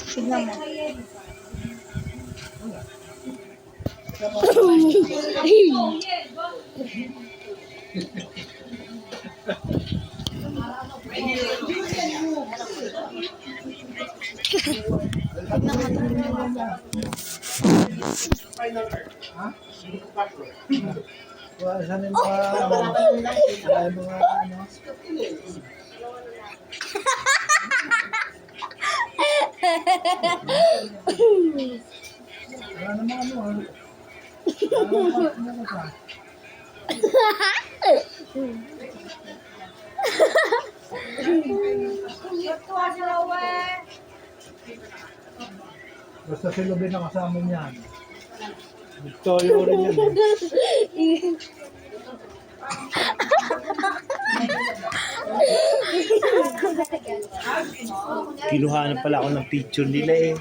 Tignan mo. Saan yung mga ano? Wala naman ano. Basta si Lubin ang kasama niyan. Victorio rin yan. Kinuhanan pala ako ng picture nila eh.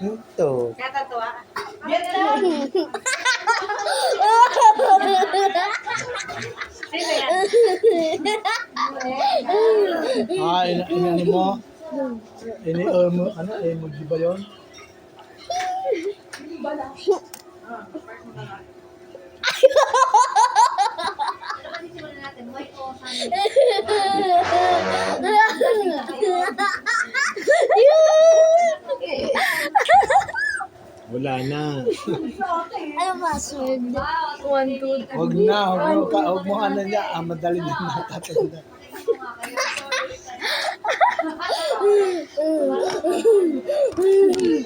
Ito. Inano mo? Ano, emoji ba yun? Wala na. Ano password? 1, 2, 3. Huwag mo ano niya, madali na natatanda.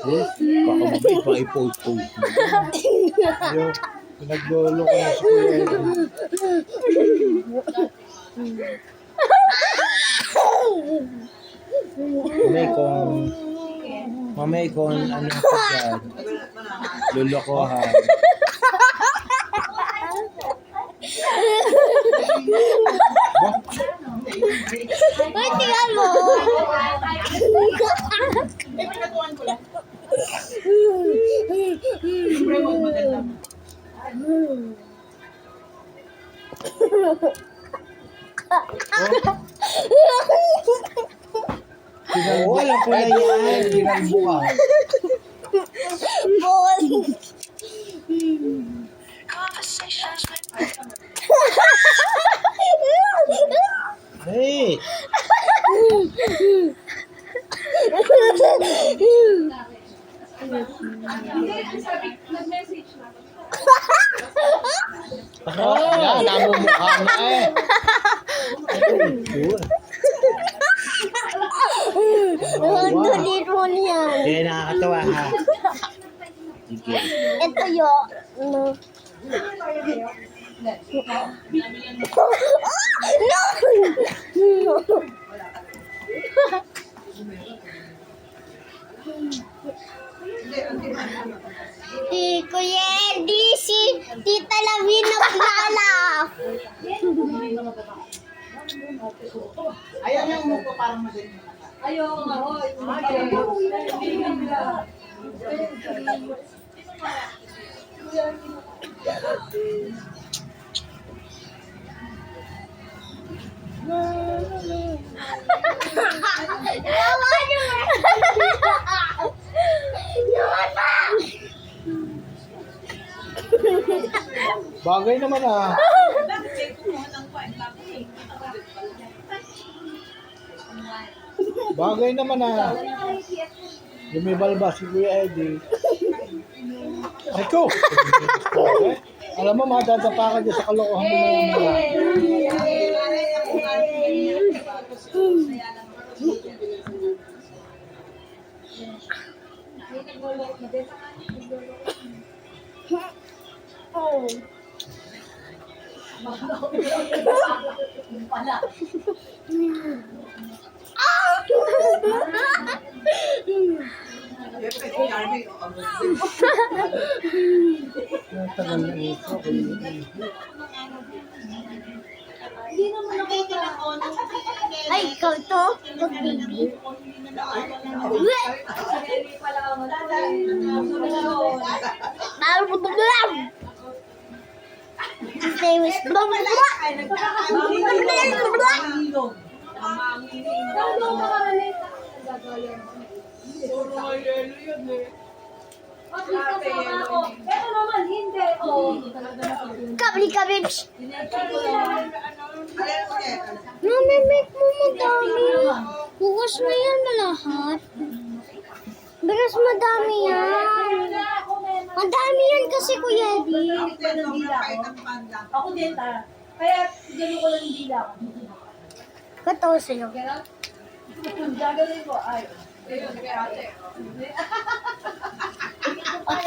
Baka mabait pa i-post-post mo. Yung pinaglolo ko na sa kuya. Mamay kung ano ka dyan. Lulukohan. Uy, tingnan mo! Oo, alam ko na yan. Ginalbo ka. Ball! Hey! Yan, namumukha na eh. Ang galit mo niyan. Kaya nakakatawa ha. Sige. Ito yun. No. No! Si Kuya Eddie, si Tita Lavin naglalak. Ayaw niya umupo parang madali. Ayaw nga, hoy. Bagay naman ah. Bagay naman ah. Lumibalba si Kuya Eddie. Ay ko! Okay. Alam mo, madadapa ka dyan sa kalokohan mo mga. Oh. Tagal na ito. Ay, ikaw to? His name is Kabli kabits. Mami, make mo madami. Bukas na yan na lahat. Bigas madami yan. Madami yan kasi Kuya Eddie. Ako din, ta. Kaya, gano'n ko lang yung dila ko. Bato sa'yo. Gagawin ko, ay. Ayun, kaya ate. Ay,